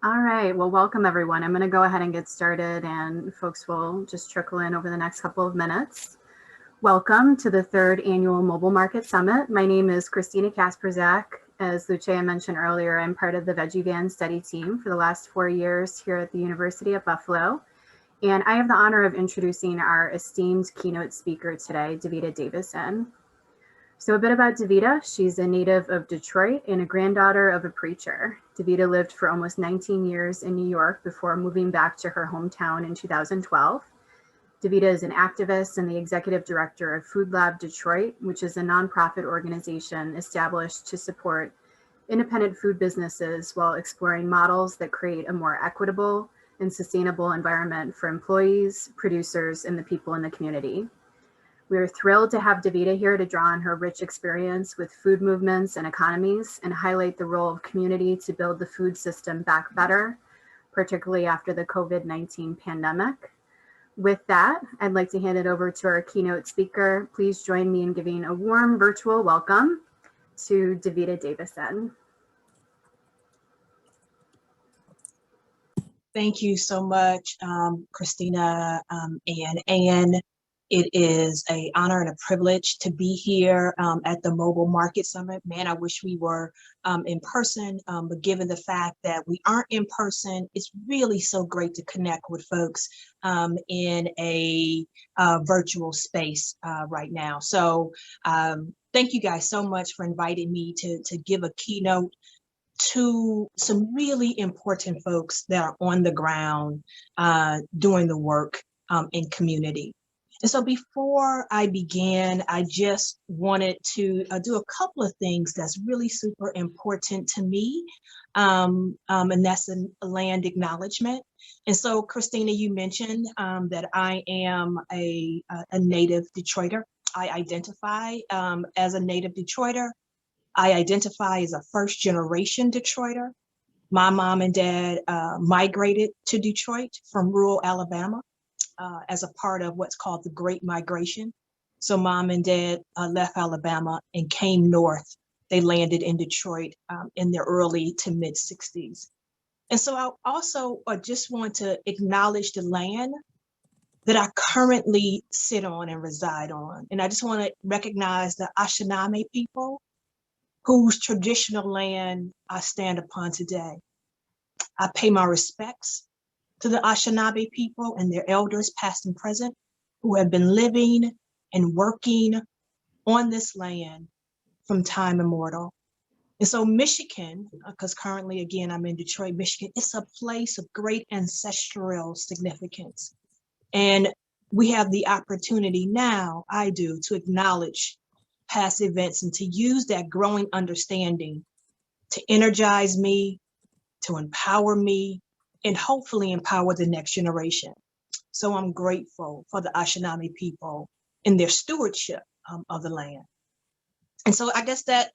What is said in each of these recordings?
All right, well, welcome everyone. I'm going to go ahead and get started and folks will just trickle in over the next couple of minutes. Welcome to the third annual Mobile Market Summit. My name is Christina Kasperzak. As Lucia mentioned earlier, I'm part of the Veggie Van study team for the last 4 years here at the University of Buffalo. And I have the honor of introducing our esteemed keynote speaker today, Devita Davison. So a bit about Devita. She's a native of Detroit and a granddaughter of a preacher. Devita lived for almost 19 years in New York before moving back to her hometown in 2012. Devita is an activist and the executive director of Food Lab Detroit, which is a nonprofit organization established to support independent food businesses while exploring models that create a more equitable and sustainable environment for employees, producers, and the people in the community. We are thrilled to have Devita here to draw on her rich experience with food movements and economies and highlight the role of community to build the food system back better, particularly after the COVID-19 pandemic. With that, I'd like to hand it over to our keynote speaker. Please join me in giving a warm virtual welcome to Devita Davison. Thank you so much, Christina and Ann. It is an honor and a privilege to be here at the Mobile Market Summit. Man, I wish we were in person, but given the fact that we aren't in person, it's really so great to connect with folks in a virtual space right now. So thank you guys so much for inviting me to give a keynote to some really important folks that are on the ground doing the work in community. And so before I begin, I just wanted to do a couple of things that's really super important to me, and that's a land acknowledgement. And so, Christina, you mentioned that I am a native Detroiter. I identify as a native Detroiter. I identify as a first generation Detroiter. My mom and dad migrated to Detroit from rural Alabama as a part of what's called the Great Migration. So mom and dad left Alabama and came north. They landed in Detroit in their early to mid 60s. And so I also just want to acknowledge the land that I currently sit on and reside on. And I just want to recognize the Anishinaabe people whose traditional land I stand upon today. I pay my respects to the Anishinaabe people and their elders, past and present, who have been living and working on this land from time immemorial. And so Michigan, because currently, again, I'm in Detroit, Michigan, it's a place of great ancestral significance. And we have the opportunity now, I do, to acknowledge past events and to use that growing understanding to energize me, to empower me, and hopefully empower the next generation. So I'm grateful for the Anishinaabe people and their stewardship of the land. And so I guess that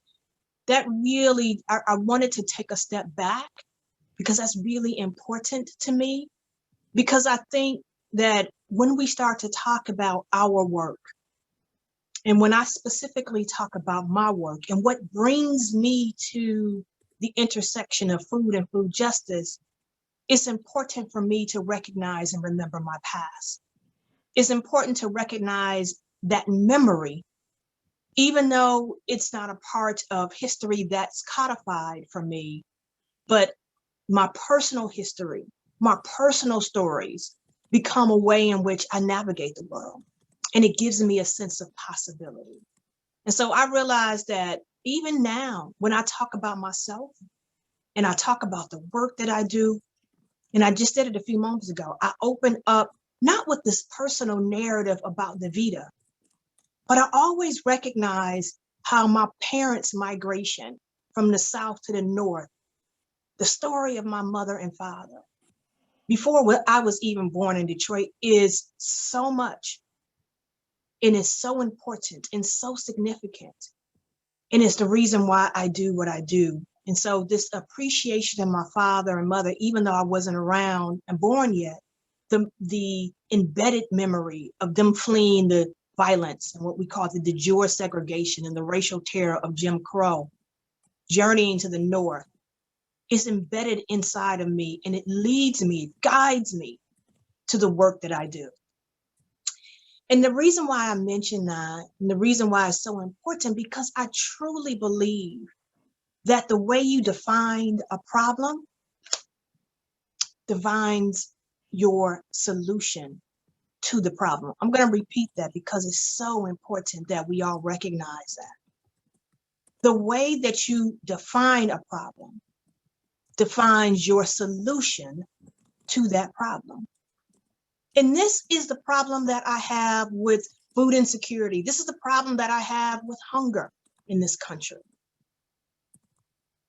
really, I wanted to take a step back because that's really important to me, because I think that when we start to talk about our work, and when I specifically talk about my work and what brings me to the intersection of food and food justice, it's important for me to recognize and remember my past. It's important to recognize that memory, even though it's not a part of history that's codified for me, but my personal history, my personal stories become a way in which I navigate the world. And it gives me a sense of possibility. And so I realized that even now, when I talk about myself and I talk about the work that I do, and I just did it a few moments ago, I open up not with this personal narrative about Devita, but I always recognize how my parents' migration from the South to the North, the story of my mother and father, before I was even born in Detroit, is so much. And it's so important and so significant. And it's the reason why I do what I do. And so this appreciation of my father and mother, even though I wasn't around and born yet, the embedded memory of them fleeing the violence and what we call the de jure segregation and the racial terror of Jim Crow, journeying to the North, is embedded inside of me, and it leads me, it guides me to the work that I do. And the reason why I mention that, and the reason why it's so important, because I truly believe that the way you define a problem defines your solution to the problem. I'm going to repeat that because it's so important that we all recognize that. The way that you define a problem defines your solution to that problem. And this is the problem that I have with food insecurity. This is the problem that I have with hunger in this country.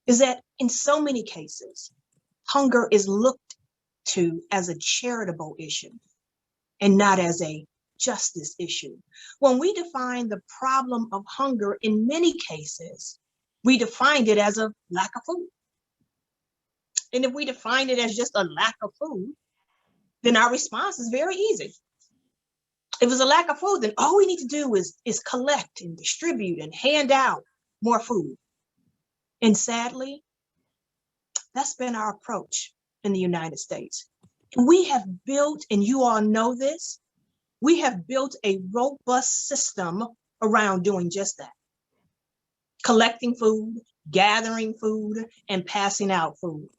Is that in so many cases, hunger is looked to as a charitable issue and not as a justice issue. When we define the problem of hunger, in many cases, we defined it as a lack of food. And if we define it as just a lack of food, then our response is very easy. If it's a lack of food, then all we need to do is collect and distribute and hand out more food. And sadly, that's been our approach in the United States. We have built, and you all know this, we have built a robust system around doing just that. Collecting food, gathering food, and passing out food.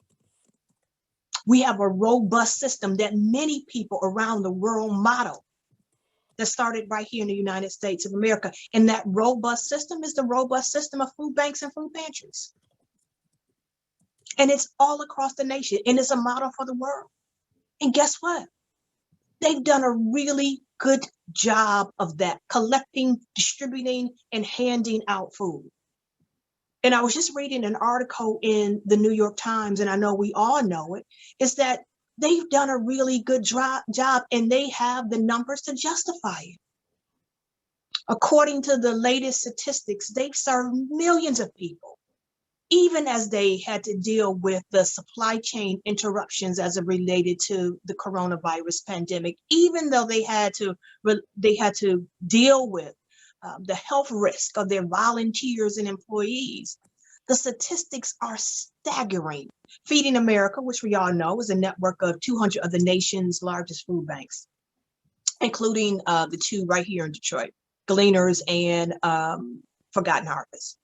We have a robust system that many people around the world model, that started right here in the United States of America. And that robust system is the robust system of food banks and food pantries. And it's all across the nation, and it's a model for the world. And guess what? They've done a really good job of that, collecting, distributing, and handing out food. And I was just reading an article in the New York Times, and I know we all know it, is that they've done a really good job, and they have the numbers to justify it. According to the latest statistics, they've served millions of people, even as they had to deal with the supply chain interruptions as it related to the coronavirus pandemic, even though they had to deal with the health risk of their volunteers and employees. The statistics are staggering. Feeding America, which we all know is a network of 200 of the nation's largest food banks, including the two right here in Detroit, Gleaners and Forgotten Harvest.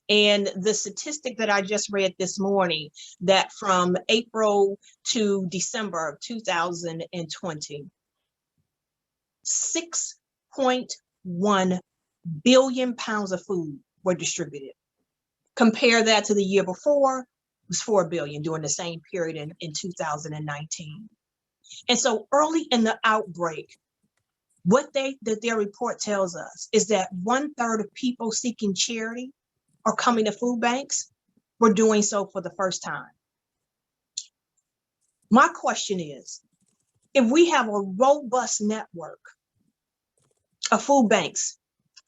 And the statistic that I just read this morning, that from April to December of 2020, 6.1 billion pounds of food were distributed. Compare that to the year before, it was 4 billion during the same period in 2019. And so early in the outbreak, what their report tells us is that 1/3 of people seeking charity or coming to food banks were doing so for the first time. My question is, if we have a robust network of food banks,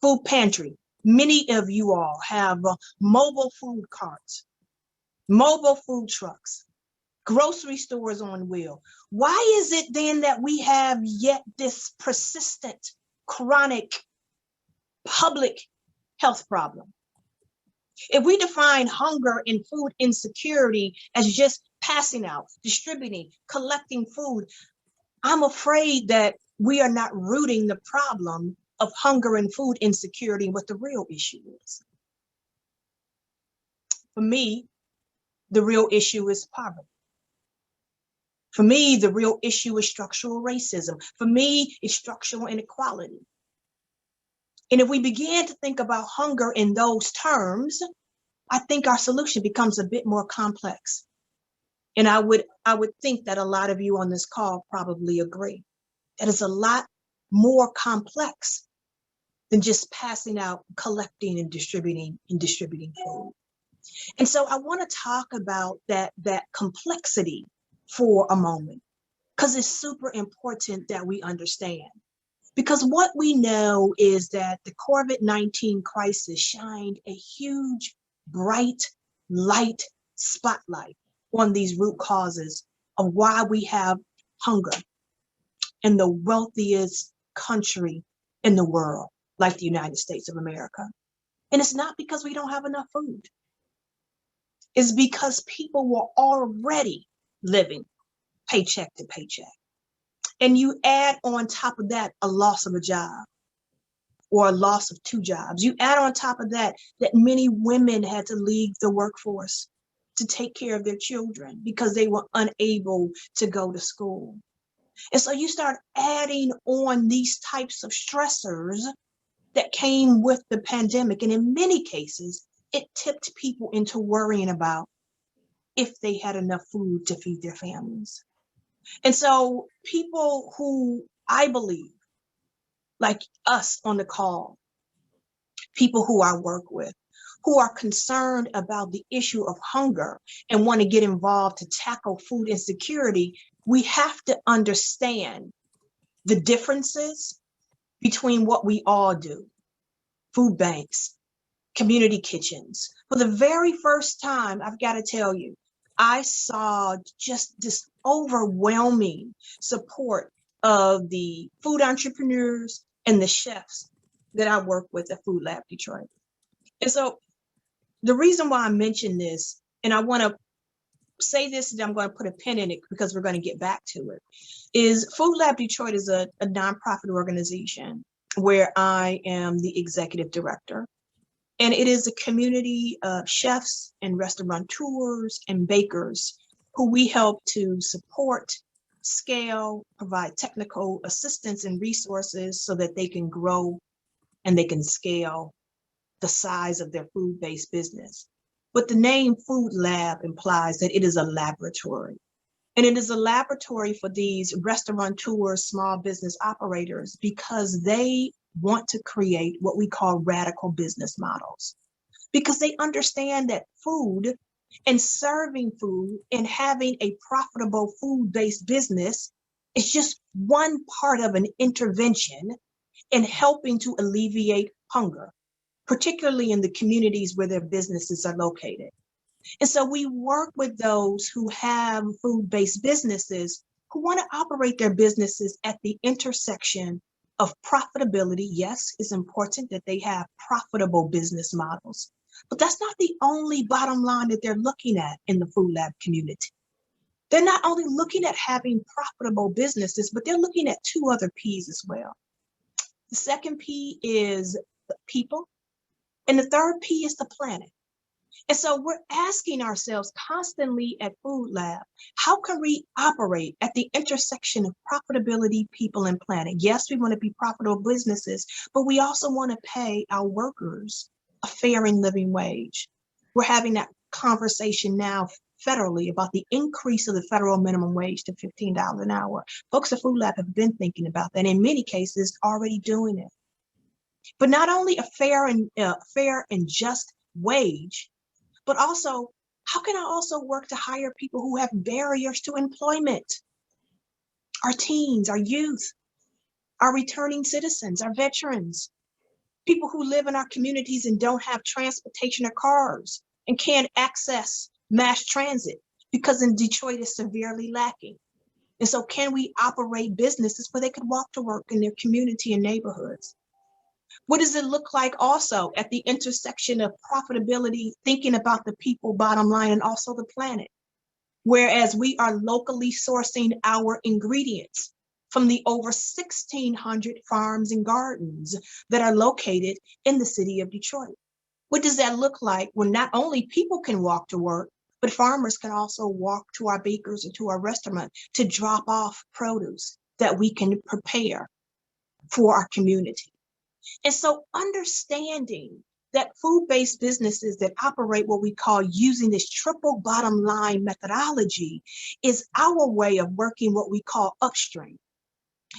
food pantry, many of you all have mobile food carts, mobile food trucks, grocery stores on wheel. Why is it then that we have yet this persistent, chronic public health problem? If we define hunger and food insecurity as just passing out, distributing, collecting food, I'm afraid that we are not rooting the problem of hunger and food insecurity, what the real issue is. For me, the real issue is poverty. For me, the real issue is structural racism. For me, it's structural inequality. And if we begin to think about hunger in those terms, I think our solution becomes a bit more complex. And I would think that a lot of you on this call probably agree that it's a lot more complex than just passing out, collecting, and distributing food. And so I want to talk about that complexity for a moment, because it's super important that we understand. Because what we know is that the COVID-19 crisis shined a huge, bright light spotlight on these root causes of why we have hunger in the wealthiest country in the world, like the United States of America. And it's not because we don't have enough food. is because people were already living paycheck to paycheck. And you add on top of that a loss of a job or a loss of two jobs. You add on top of that many women had to leave the workforce to take care of their children because they were unable to go to school. And so you start adding on these types of stressors that came with the pandemic. And in many cases, it tipped people into worrying about if they had enough food to feed their families. And so people who I believe, like us on the call, people who I work with, who are concerned about the issue of hunger and want to get involved to tackle food insecurity, we have to understand the differences between what we all do. Food banks, community kitchens. For the very first time, I've got to tell you, I saw just this overwhelming support of the food entrepreneurs and the chefs that I work with at Food Lab Detroit. And so the reason why I mention this, and I want to say this, and I'm going to put a pin in it because we're going to get back to it, is Food Lab Detroit is a nonprofit organization where I am the executive director. And it is a community of chefs and restaurateurs and bakers who we help to support, scale, provide technical assistance and resources so that they can grow and they can scale the size of their food-based business. But the name Food Lab implies that it is a laboratory. And it is a laboratory for these restaurateurs, small business operators, because they want to create what we call radical business models. Because they understand that food and serving food and having a profitable food-based business is just one part of an intervention in helping to alleviate hunger, particularly in the communities where their businesses are located. And so we work with those who have food-based businesses who want to operate their businesses at the intersection of profitability. Yes, it's important that they have profitable business models, but that's not the only bottom line that they're looking at in the Food Lab community. They're not only looking at having profitable businesses, but they're looking at two other P's as well. The second P is the people, and the third P is the planet. And so we're asking ourselves constantly at Food Lab, how can we operate at the intersection of profitability, people, and planet? Yes, we want to be profitable businesses, but we also want to pay our workers a fair and living wage. We're having that conversation now federally about the increase of the federal minimum wage to $15 an hour. Folks at Food Lab have been thinking about that, in many cases already doing it. But not only a fair and just wage, but also, how can I also work to hire people who have barriers to employment? Our teens, our youth, our returning citizens, our veterans, people who live in our communities and don't have transportation or cars and can't access mass transit because in Detroit is severely lacking. And so can we operate businesses where they could walk to work in their community and neighborhoods? What does it look like also at the intersection of profitability, thinking about the people bottom line and also the planet? Whereas we are locally sourcing our ingredients from the over 1,600 farms and gardens that are located in the city of Detroit. What does that look like when not only people can walk to work, but farmers can also walk to our bakers or to our restaurant to drop off produce that we can prepare for our community? And so understanding that food-based businesses that operate what we call using this triple bottom line methodology is our way of working what we call upstream.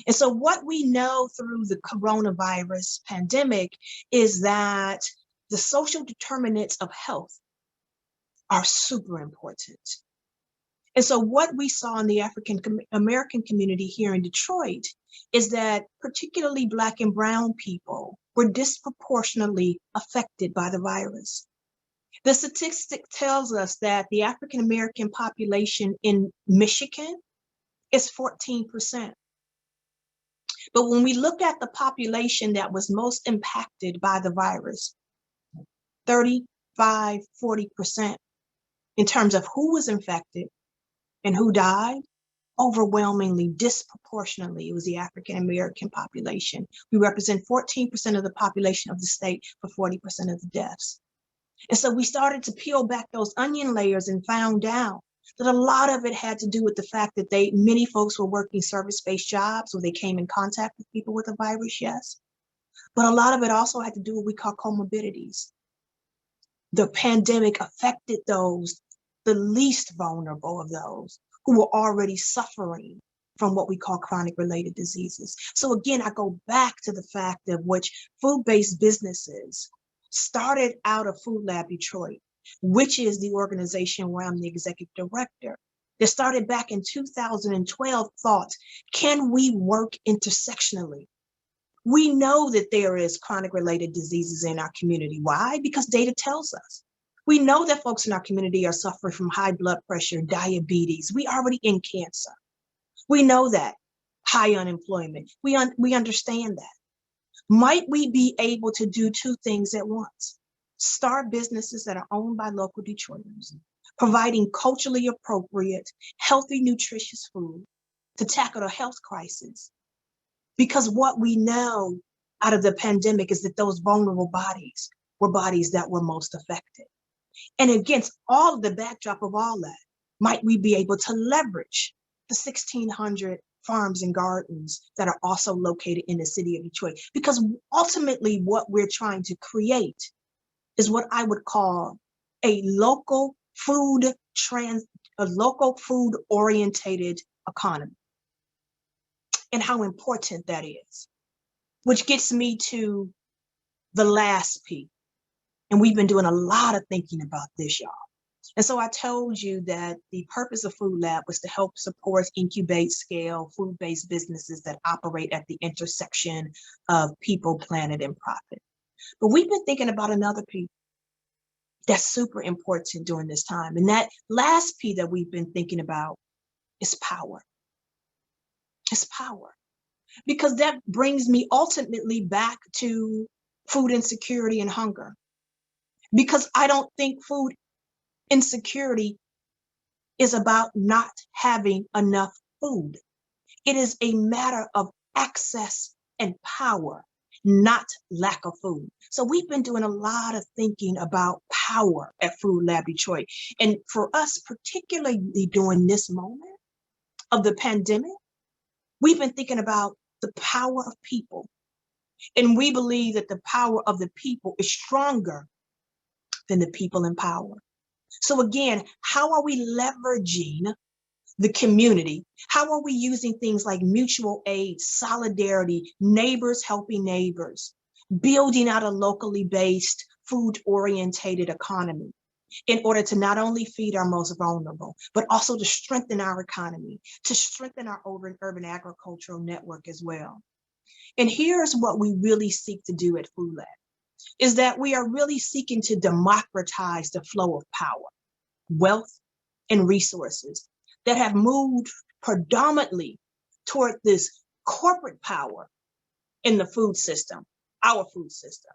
And so what we know through the coronavirus pandemic is that the social determinants of health are super important. And so what we saw in the African American community here in Detroit is that particularly Black and Brown people were disproportionately affected by the virus. The statistic tells us that the African American population in Michigan is 14%. But when we look at the population that was most impacted by the virus, 35, 40%, in terms of who was infected and who died, overwhelmingly, disproportionately, it was the African American population. We represent 14% of the population of the state for 40% of the deaths. And so we started to peel back those onion layers and found out that a lot of it had to do with the fact that many folks were working service-based jobs where they came in contact with people with a virus, yes. But a lot of it also had to do with what we call comorbidities. The pandemic affected those, the least vulnerable of those, who were already suffering from what we call chronic related diseases. So again, I go back to the fact of which food-based businesses started out of Food Lab Detroit, which is the organization where I'm the executive director. They started back in 2012, thought, can we work intersectionally? We know that there is chronic related diseases in our community. Why? Because data tells us. We know that folks in our community are suffering from high blood pressure, diabetes. We already in cancer. We know that. High unemployment. We understand that. Might we be able to do two things at once? Start businesses that are owned by local Detroiters, providing culturally appropriate, healthy, nutritious food to tackle the health crisis. Because what we know out of the pandemic is that those vulnerable bodies were bodies that were most affected. And against all of the backdrop of all that, might we be able to leverage the 1,600 farms and gardens that are also located in the city of Detroit? Because ultimately what we're trying to create is what I would call a local food orientated economy. And how important that is, which gets me to the last P. And we've been doing a lot of thinking about this, y'all. And so I told you that the purpose of Food Lab was to help support, incubate, scale food-based businesses that operate at the intersection of people, planet, and profit. But we've been thinking about another P that's super important during this time. And that last P that we've been thinking about is power. It's power. Because that brings me ultimately back to food insecurity and hunger. Because I don't think food insecurity is about not having enough food. It is a matter of access and power, not lack of food. So we've been doing a lot of thinking about power at Food Lab Detroit. And for us, particularly during this moment of the pandemic, we've been thinking about the power of people. And we believe that the power of the people is stronger than the people in power. So again, how are we leveraging the community? How are we using things like mutual aid, solidarity, neighbors helping neighbors, building out a locally based food-orientated economy in order to not only feed our most vulnerable, but also to strengthen our economy, to strengthen our urban agricultural network as well. And here's what we really seek to do at Food Lab, is that we are really seeking to democratize the flow of power, wealth, and resources that have moved predominantly toward this corporate power in the food system, our food system.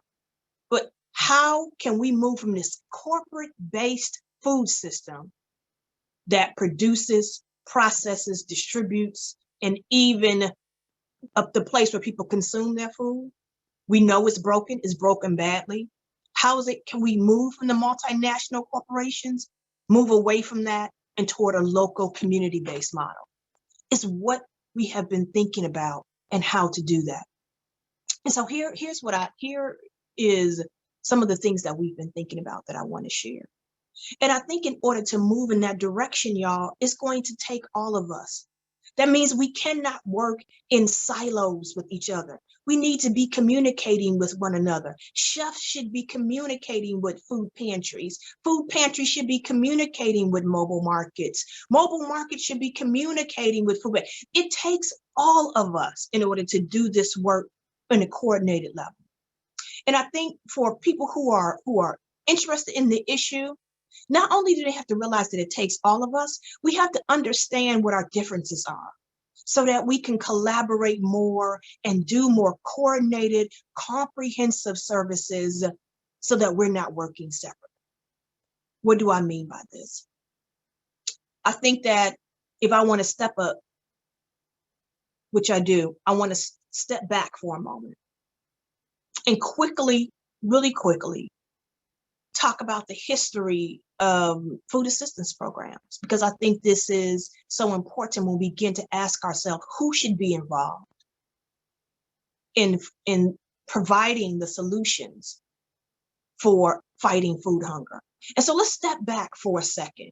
But how can we move from this corporate-based food system that produces, processes, distributes, and even up the place where people consume their food? We know it's broken badly. Can we move from the multinational corporations, move away from that and toward a local community-based model? It's what we have been thinking about and how to do that. And so here is some of the things that we've been thinking about that I want to share. And I think in order to move in that direction, y'all, it's going to take all of us. That means we cannot work in silos with each other. We need to be communicating with one another. Chefs should be communicating with food pantries. Food pantries should be communicating with mobile markets. Mobile markets should be communicating with food. It takes all of us in order to do this work on a coordinated level. And I think for people who are interested in the issue, not only do they have to realize that it takes all of us, we have to understand what our differences are so that we can collaborate more and do more coordinated, comprehensive services so that we're not working separately. What do I mean by this? I think that if I want to step up, which I do, I want to step back for a moment and quickly, really quickly, talk about the history of food assistance programs, because I think this is so important when we begin to ask ourselves who should be involved in providing the solutions for fighting food hunger. And so let's step back for a second.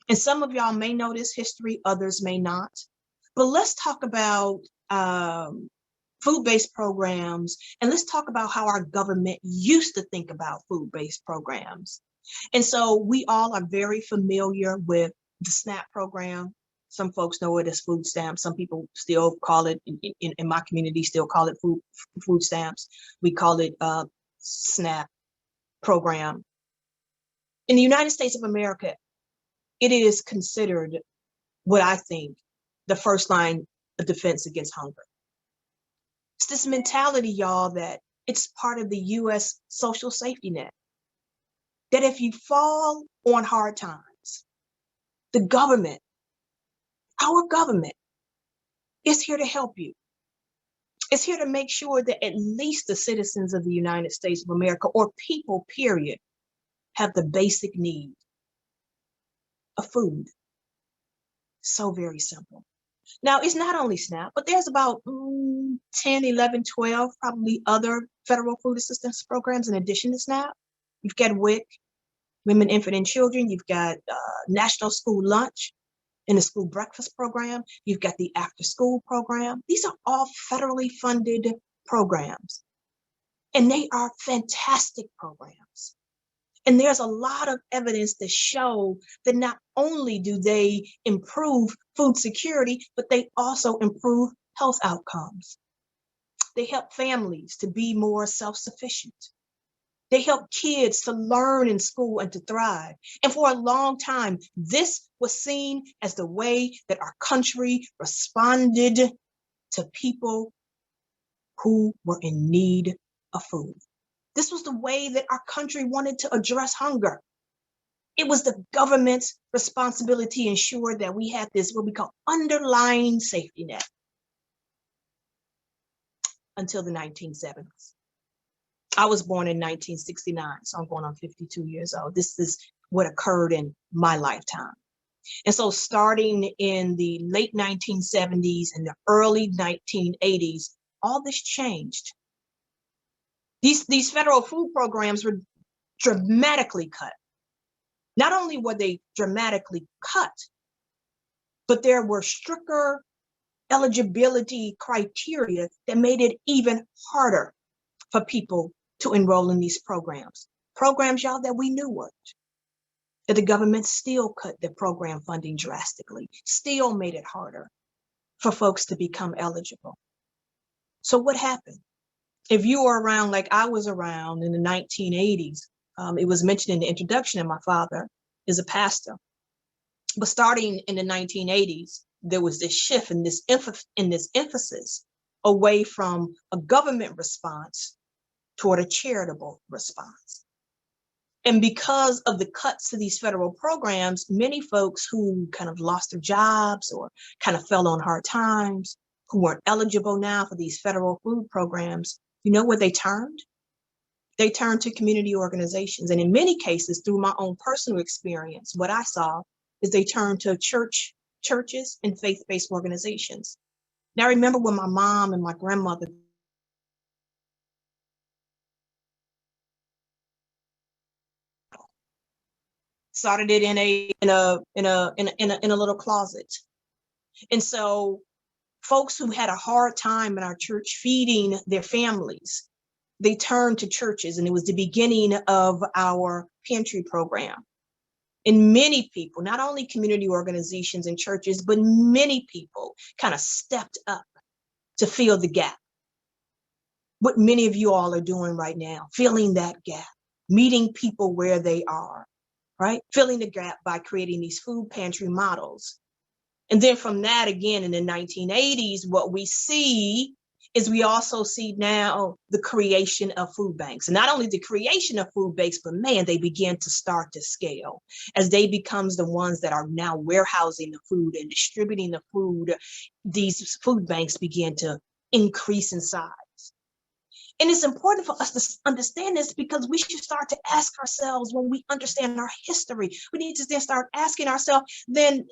And some of y'all may know this history, others may not. But let's talk about food-based programs, and let's talk about how our government used to think about food-based programs. And so we all are very familiar with the SNAP program. Some folks know it as food stamps. Some people still call it, in my community, still call it food stamps. We call it SNAP program. In the United States of America, it is considered what I think the first line of defense against hunger. It's this mentality, y'all, that it's part of the U.S. social safety net. That if you fall on hard times, the government, our government, is here to help you. It's here to make sure that at least the citizens of the United States of America, or people, period, have the basic need of food. So very simple. Now, it's not only SNAP, but there's about 10, 11, 12 probably other federal food assistance programs in addition to SNAP. You've got WIC, Women, Infant, and Children. You've got National School Lunch and the School Breakfast Program. You've got the After School Program. These are all federally funded programs, and they are fantastic programs. And there's a lot of evidence to show that not only do they improve food security, but they also improve health outcomes. They help families to be more self-sufficient. They help kids to learn in school and to thrive. And for a long time, this was seen as the way that our country responded to people who were in need of food. This was the way that our country wanted to address hunger. It was the government's responsibility to ensure that we had this, what we call underlying safety net, until the 1970s. I was born in 1969, so I'm going on 52 years old. This is what occurred in my lifetime. And so starting in the late 1970s and the early 1980s, all this changed. These federal food programs were dramatically cut. Not only were they dramatically cut, but there were stricter eligibility criteria that made it even harder for people to enroll in these programs. Programs, y'all, that we knew worked. That the government still cut the program funding drastically, still made it harder for folks to become eligible. So what happened? If you were around like I was around in the 1980s, it was mentioned in the introduction, and my father is a pastor. But starting in the 1980s, there was this shift in this emphasis away from a government response toward a charitable response. And because of the cuts to these federal programs, many folks who kind of lost their jobs or kind of fell on hard times, who weren't eligible now for these federal food programs, you know where they turned? They turned to community organizations. And in many cases, through my own personal experience, what I saw is they turned to churches and faith-based organizations. Now, I remember when my mom and my grandmother started it in a little closet. And so folks who had a hard time in our church feeding their families, they turned to churches, and it was the beginning of our pantry program. And many people, not only community organizations and churches, but many people kind of stepped up to fill the gap. What many of you all are doing right now, filling that gap, meeting people where they are, right? Filling the gap by creating these food pantry models. And then from that, again, in the 1980s, what we see is we also see now the creation of food banks. And not only the creation of food banks, but man, they begin to start to scale as they becomes the ones that are now warehousing the food and distributing the food. These food banks begin to increase in size. And it's important for us to understand this because we should start to ask ourselves when we understand our history, we need to then start asking ourselves, then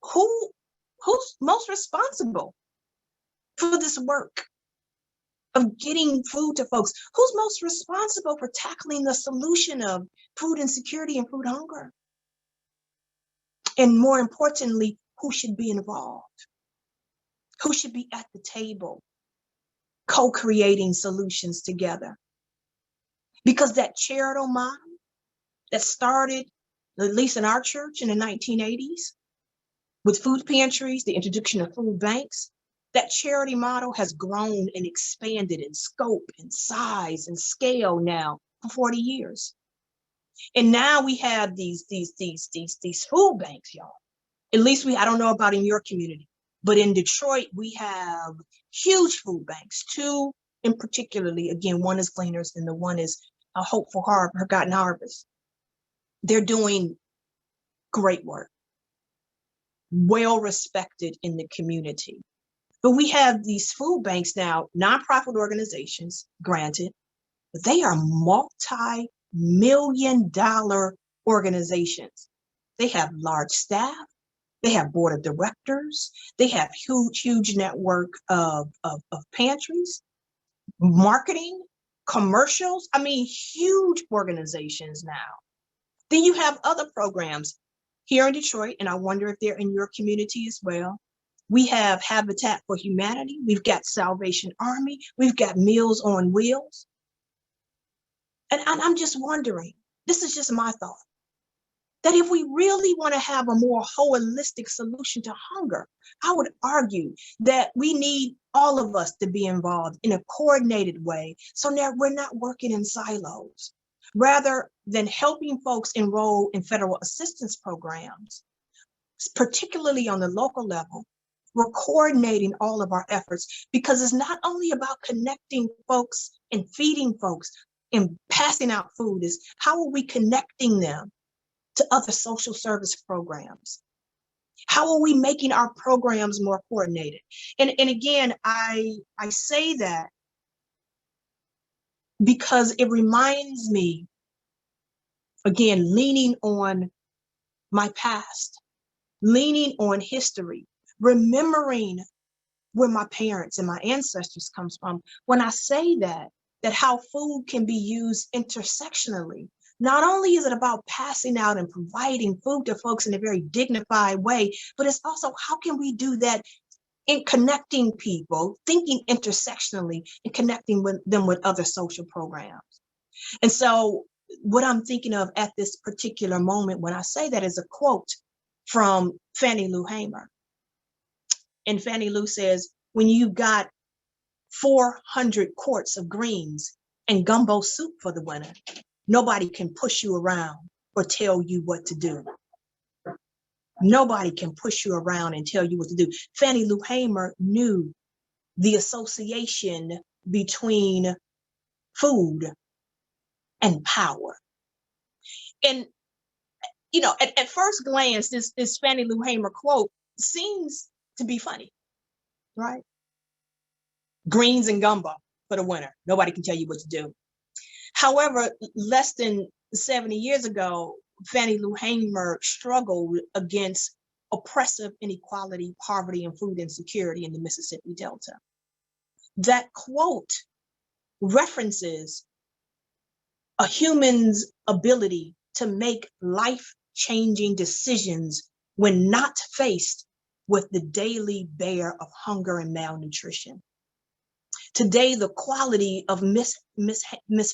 who's most responsible for this work of getting food to folks? Who's most responsible for tackling the solution of food insecurity and food hunger? And more importantly, who should be involved? Who should be at the table, co-creating solutions together? Because that charitable model that started, at least in our church in the 1980s, with food pantries, the introduction of food banks, that charity model has grown and expanded in scope and size and scale now for 40 years. And now we have these food banks, y'all. At least I don't know about in your community, but in Detroit, we have huge food banks, two in particularly. Again, one is Gleaners and the one is a Hopeful Forgotten Harvest. They're doing great work, well respected in the community. But we have these food banks now, nonprofit organizations, granted, but they are multi-million-dollar organizations. They have large staff, they have board of directors, they have huge network of pantries, marketing, commercials. I mean, huge organizations now. Then you have other programs here in Detroit, and I wonder if they're in your community as well. We have Habitat for Humanity. We've got Salvation Army. We've got Meals on Wheels. And I'm just wondering, this is just my thought, that if we really want to have a more holistic solution to hunger, I would argue that we need all of us to be involved in a coordinated way so that we're not working in silos. Rather than helping folks enroll in federal assistance programs, particularly on the local level, we're coordinating all of our efforts because it's not only about connecting folks and feeding folks and passing out food, is how are we connecting them to other social service programs? How are we making our programs more coordinated? And again, I say that because it reminds me, again, leaning on my past, leaning on history, remembering where my parents and my ancestors comes from. When I say that how food can be used intersectionally, not only is it about passing out and providing food to folks in a very dignified way, but it's also how can we do that in connecting people, thinking intersectionally and connecting them with other social programs. And so what I'm thinking of at this particular moment when I say that is a quote from Fannie Lou Hamer. And Fannie Lou says, when you've got 400 quarts of greens and gumbo soup for the winter, nobody can push you around or tell you what to do. Nobody can push you around and tell you what to do. Fannie Lou Hamer knew the association between food and power. And, you know, at first glance, this Fannie Lou Hamer quote seems to be funny, right? Greens and gumbo for the winter. Nobody can tell you what to do. However, less than 70 years ago, Fannie Lou Hamer struggled against oppressive inequality, poverty, and food insecurity in the Mississippi Delta. That quote references a human's ability to make life-changing decisions when not faced with the daily bear of hunger and malnutrition. Today, the quality of Miss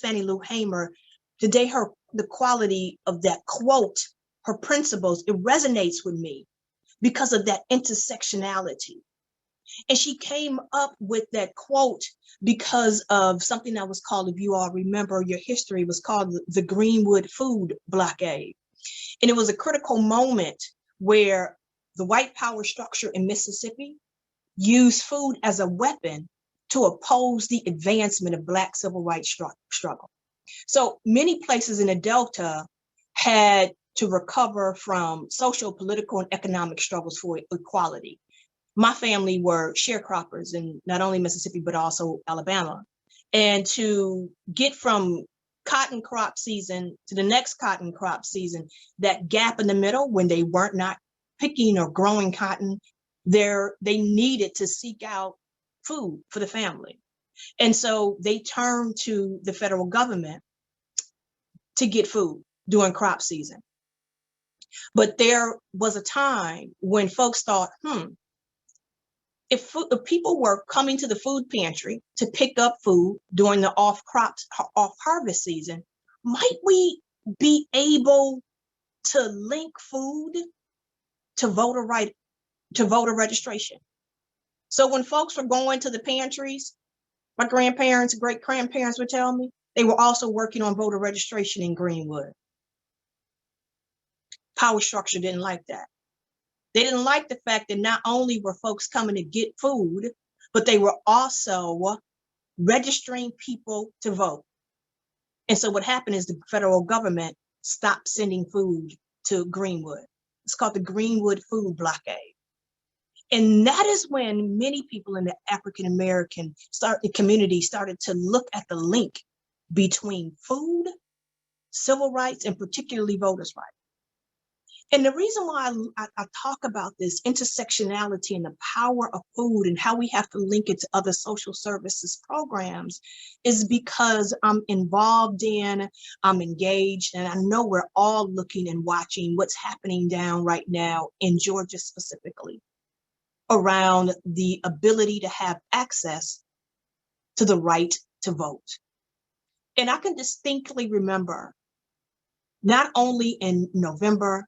Fannie Lou Hamer, today the quality of that quote, her principles, it resonates with me because of that intersectionality. And she came up with that quote because of something that was called, if you all remember your history, was called the Greenwood Food Blockade. And it was a critical moment where the white power structure in Mississippi used food as a weapon to oppose the advancement of Black civil rights struggle. So many places in the Delta had to recover from social, political, and economic struggles for equality. My family were sharecroppers in not only Mississippi, but also Alabama. And to get from cotton crop season to the next cotton crop season, that gap in the middle when they weren't not picking or growing cotton, they needed to seek out food for the family. And so they turned to the federal government to get food during crop season. But there was a time when folks thought, if people were coming to the food pantry to pick up food during the off harvest season, might we be able to link food to voter registration? So when folks were going to the pantries, my grandparents, great grandparents would tell me, they were also working on voter registration in Greenwood. Power structure didn't like that. They didn't like the fact that not only were folks coming to get food, but they were also registering people to vote. And so what happened is the federal government stopped sending food to Greenwood. It's called the Greenwood Food Blockade. And that is when many people in the African-American community started to look at the link between food, civil rights, and particularly voters' rights. And the reason why I talk about this intersectionality and the power of food and how we have to link it to other social services programs is because I'm involved in, I'm engaged, and I know we're all looking and watching what's happening down right now in Georgia specifically around the ability to have access to the right to vote. And I can distinctly remember not only in November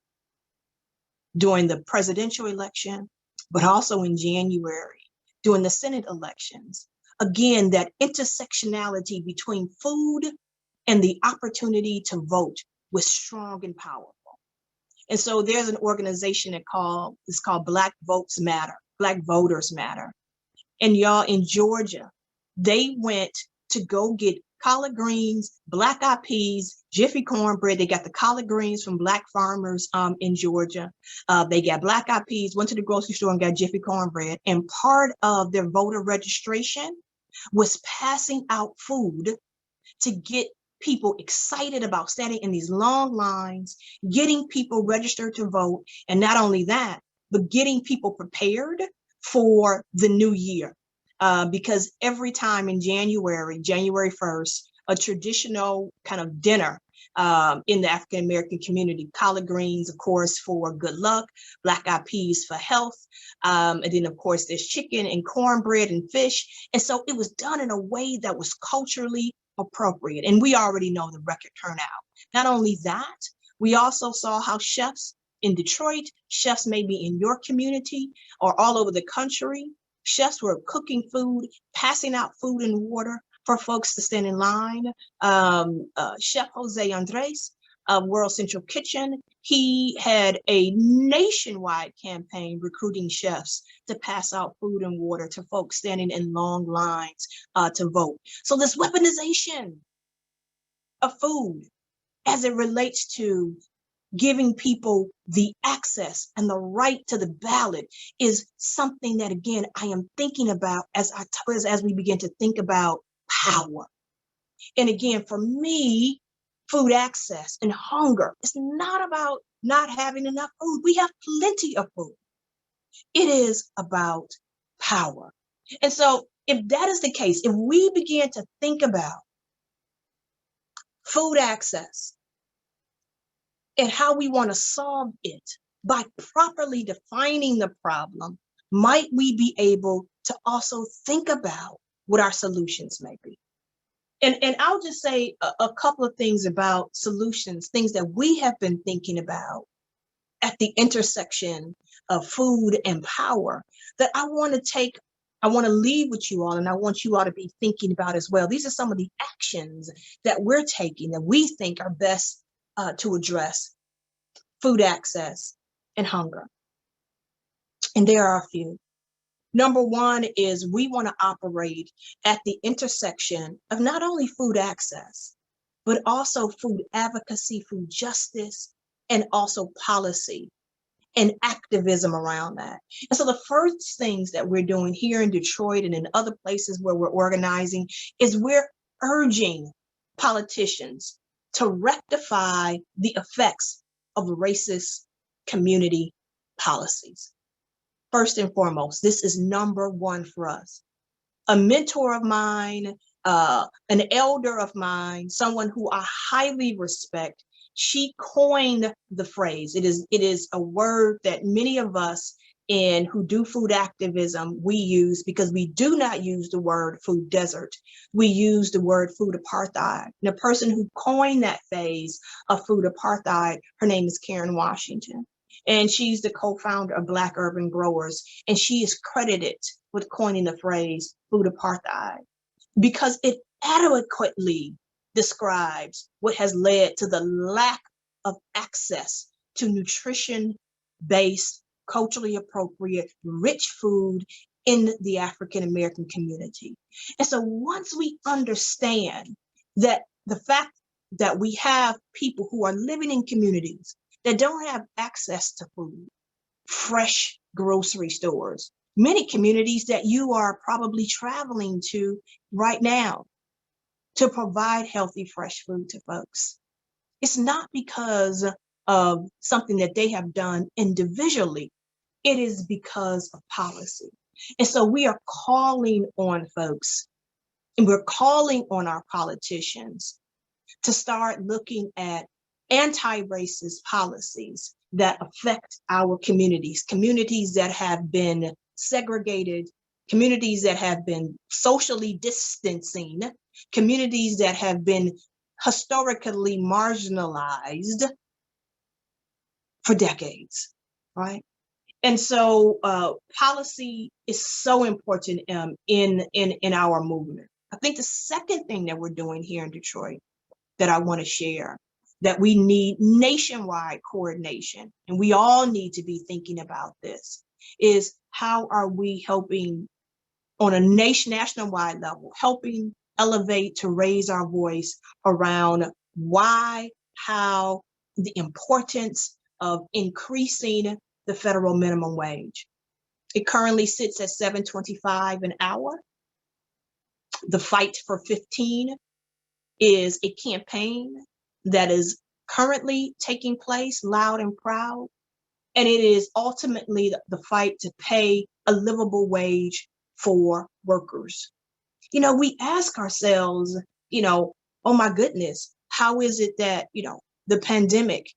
during the presidential election, but also in January during the Senate elections. Again, that intersectionality between food and the opportunity to vote was strong and powerful. And so there's an organization it's called Black Votes Matter, Black Voters Matter. And y'all, in Georgia, they went to go get collard greens, black-eyed peas, Jiffy cornbread. They got the collard greens from Black farmers in Georgia. They got black-eyed peas, went to the grocery store and got Jiffy cornbread. And part of their voter registration was passing out food to get people excited about standing in these long lines, getting people registered to vote. And not only that, but getting people prepared for the new year. Because every time in January 1st, a traditional kind of dinner in the African-American community, collard greens, of course, for good luck, black-eyed peas for health. And then, of course, there's chicken and cornbread and fish. And so it was done in a way that was culturally appropriate. And we already know the record turnout. Not only that, we also saw how chefs in Detroit, chefs maybe in your community or all over the country, chefs were cooking food, passing out food and water for folks to stand in line. Chef Jose Andres of World Central Kitchen, he had a nationwide campaign recruiting chefs to pass out food and water to folks standing in long lines to vote. So this weaponization of food as it relates to giving people the access and the right to the ballot is something that, again, I am thinking about as we begin to think about power. And again, for me, food access and hunger is not about not having enough food. We have plenty of food. It is about power. And so if that is the case, if we begin to think about food access and how we want to solve it by properly defining the problem, might we be able to also think about what our solutions may be? And I'll just say a couple of things about solutions, things that we have been thinking about at the intersection of food and power that I want to leave with you all, and I want you all to be thinking about as well. These are some of the actions that we're taking that we think are best to address food access and hunger. And there are a few. Number one is we want to operate at the intersection of not only food access, but also food advocacy, food justice, and also policy and activism around that. And so the first things that we're doing here in Detroit and in other places where we're organizing is we're urging politicians to rectify the effects of racist community policies. First and foremost, this is number one for us. A mentor of mine, an elder of mine, someone who I highly respect, she coined the phrase. It is a word that many of us who do food activism, we use, because we do not use the word food desert. We use the word food apartheid. And the person who coined that phase of food apartheid, her name is Karen Washington. And she's the co-founder of Black Urban Growers. And she is credited with coining the phrase food apartheid because it adequately describes what has led to the lack of access to nutrition-based, culturally appropriate, rich food in the African American community. And so once we understand that the fact that we have people who are living in communities that don't have access to food, fresh grocery stores, many communities that you are probably traveling to right now to provide healthy, fresh food to folks. It's not because of something that they have done individually. It is because of policy. And so we are calling on folks and we're calling on our politicians to start looking at anti-racist policies that affect our communities, communities that have been segregated, communities that have been socially distancing, communities that have been historically marginalized for decades, right? And so policy is so important in our movement. I think the second thing that we're doing here in Detroit that I want to share, that we need nationwide coordination, and we all need to be thinking about this, is how are we helping on a nationwide level, helping elevate to raise our voice around why, how, the importance of increasing the federal minimum wage. It currently sits at $7.25 an hour. The fight for 15 is a campaign that is currently taking place loud and proud. And it is ultimately the fight to pay a livable wage for workers. You know, we ask ourselves, oh my goodness, how is it that, the pandemic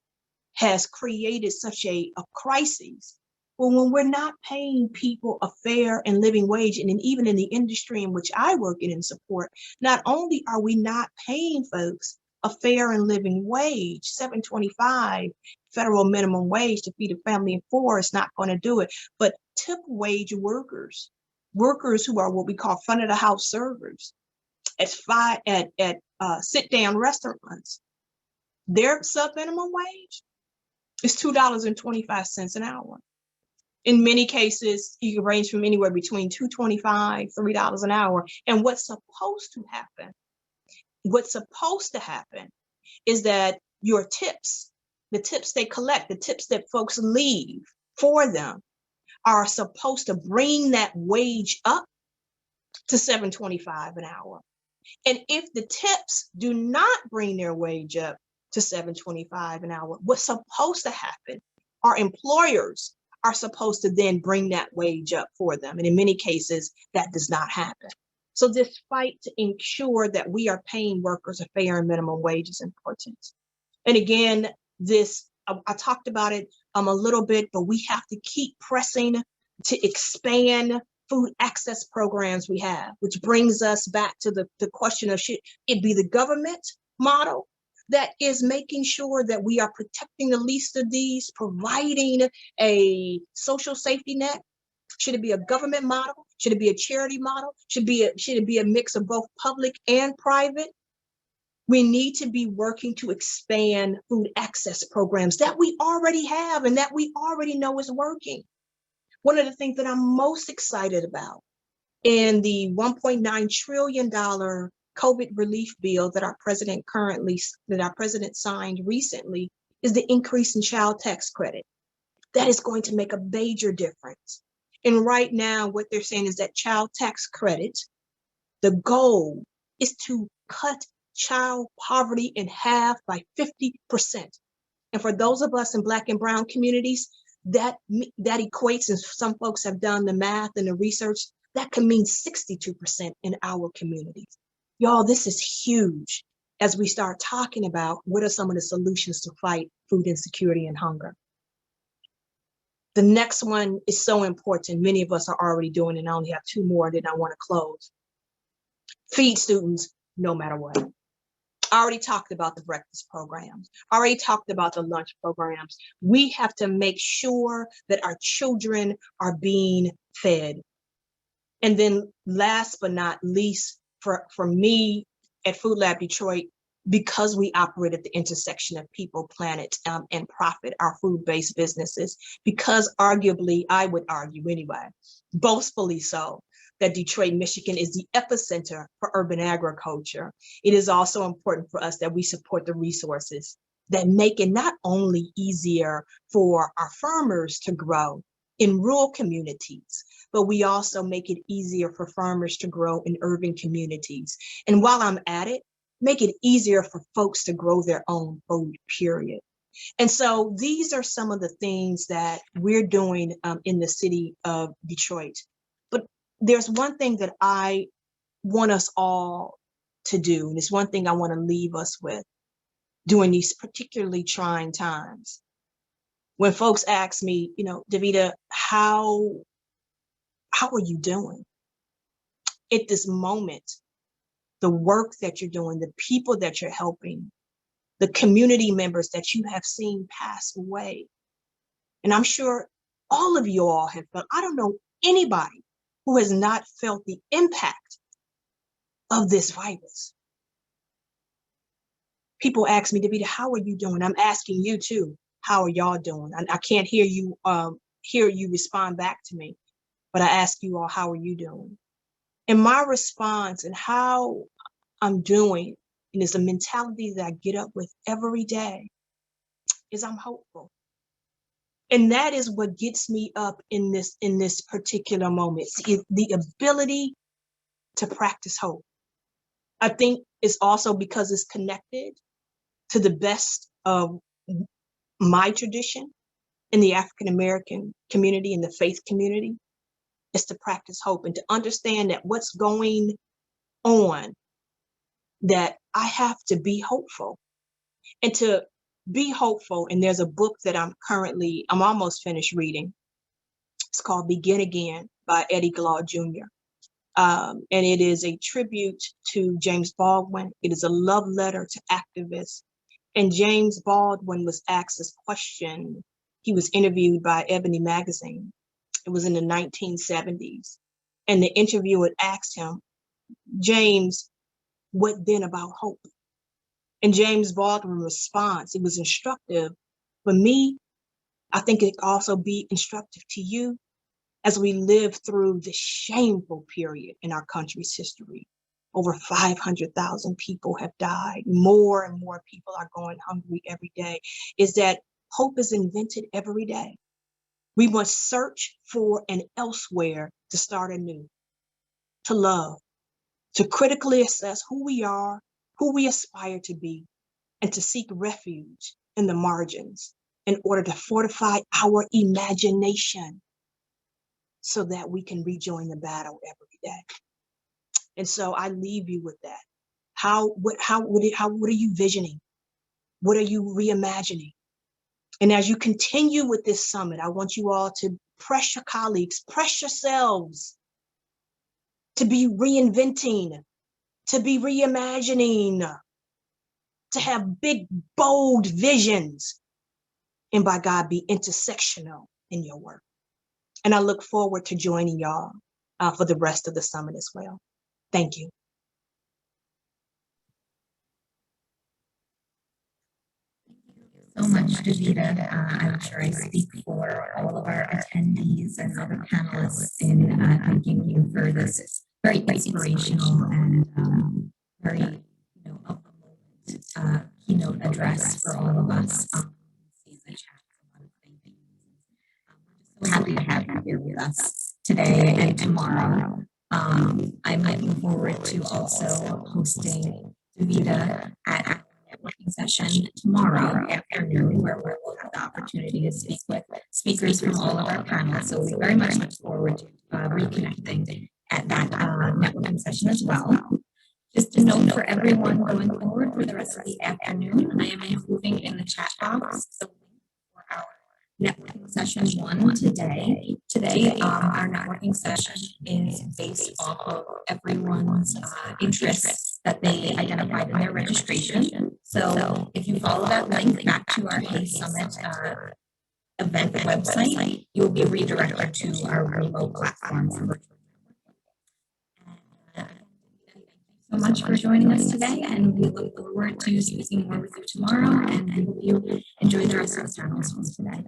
has created such a crisis? Well, when we're not paying people a fair and living wage, and even in the industry in which I work in and support, not only are we not paying folks a fair and living wage, $7.25 federal minimum wage to feed a family of four is not going to do it, but tip wage workers who are what we call front of the house servers at sit down restaurants, their sub minimum wage is $2.25 an hour. In many cases, you can range from anywhere between $2.25, $3 an hour. And what's supposed to happen is that your tips, the tips they collect, the tips that folks leave for them, are supposed to bring that wage up to $7.25 an hour. And if the tips do not bring their wage up to $7.25 an hour, what's supposed to happen, our employers are supposed to then bring that wage up for them. And in many cases, that does not happen. So this fight to ensure that we are paying workers a fair and minimum wage is important. And again, I talked about it a little bit, but we have to keep pressing to expand food access programs we have, which brings us back to the question of, should it be the government model that is making sure that we are protecting the least of these, providing a social safety net? Should it be a government model? Should it be a charity model? Should it be a mix of both public and private? We need to be working to expand food access programs that we already have and that we already know is working. One of the things that I'm most excited about in the $1.9 trillion COVID relief bill that our president signed recently is the increase in child tax credit. That is going to make a major difference. And right now, what they're saying is that child tax credit, the goal is to cut child poverty in half by 50%. And for those of us in Black and Brown communities, that equates, and some folks have done the math and the research, that can mean 62% in our communities. Y'all, this is huge as we start talking about what are some of the solutions to fight food insecurity and hunger. The next one is so important. Many of us are already doing it. I only have two more, then I want to close. Feed students no matter what. I already talked about the breakfast programs. I already talked about the lunch programs. We have to make sure that our children are being fed. And then last but not least, for me at Food Lab Detroit, because we operate at the intersection of people, planet, and profit, our food-based businesses, because arguably, I would argue anyway, boastfully so, that Detroit, Michigan is the epicenter for urban agriculture. It is also important for us that we support the resources that make it not only easier for our farmers to grow in rural communities, but we also make it easier for farmers to grow in urban communities. And while I'm at it, make it easier for folks to grow their own food, period. And so these are some of the things that we're doing in the city of Detroit. But there's one thing that I want us all to do, and it's one thing I want to leave us with during these particularly trying times. When folks ask me, Davita, how are you doing? At this moment, the work that you're doing, the people that you're helping, the community members that you have seen pass away. And I'm sure all of you all have felt, I don't know anybody who has not felt the impact of this virus. People ask me, Devita, how are you doing? I'm asking you too, how are y'all doing? I can't hear you respond back to me, but I ask you all, how are you doing? And my response and how I'm doing, and it's a mentality that I get up with every day, is I'm hopeful. And that is what gets me up in this particular moment, the ability to practice hope. I think it's also because it's connected to the best of my tradition in the African American community, in the faith community, is to practice hope and to understand that what's going on, that I have to be hopeful. And to be hopeful, and there's a book that I'm almost finished reading. It's called Begin Again by Eddie Glaude Jr. And it is a tribute to James Baldwin. It is a love letter to activists. And James Baldwin was asked this question. He was interviewed by Ebony Magazine. It was in the 1970s. And the interviewer asked him, James, what then about hope? And James Baldwin's response, it was instructive. For me, I think it could also be instructive to you as we live through this shameful period in our country's history. Over 500,000 people have died. More and more people are going hungry every day. Is that hope is invented every day. We must search for an elsewhere to start anew, to love, to critically assess who we are, who we aspire to be, and to seek refuge in the margins in order to fortify our imagination so that we can rejoin the battle every day. And so I leave you with that. What are you visioning? What are you reimagining? And as you continue with this summit, I want you all to press your colleagues, press yourselves to be reinventing, to be reimagining, to have big, bold visions, and by God, be intersectional in your work. And I look forward to joining y'all for the rest of the summit as well. Thank you. so much, Davita. I'm sure I speak for all of our attendees and other panelists in thanking you for this very inspirational and very, of the moment keynote address for all of us. I'm so happy to have you here with us today and tomorrow. I'm looking forward to also hosting Devita at a networking session tomorrow afternoon, where we'll have the opportunity to speak with speakers from all of our panels. So we very much look forward to reconnecting at that networking session as well. Just a note for everyone going forward for the rest of the afternoon, I am including in the chat box the link for our networking session 1 today. Today, our networking session is based off of everyone's interests that they identified in their registration. So if you follow that link back to our Hey Summit event website, you'll be redirected to our remote platform for virtual networking. So much for joining us today, and we look forward to speaking more with you tomorrow, and we hope you enjoy the rest of the panels today.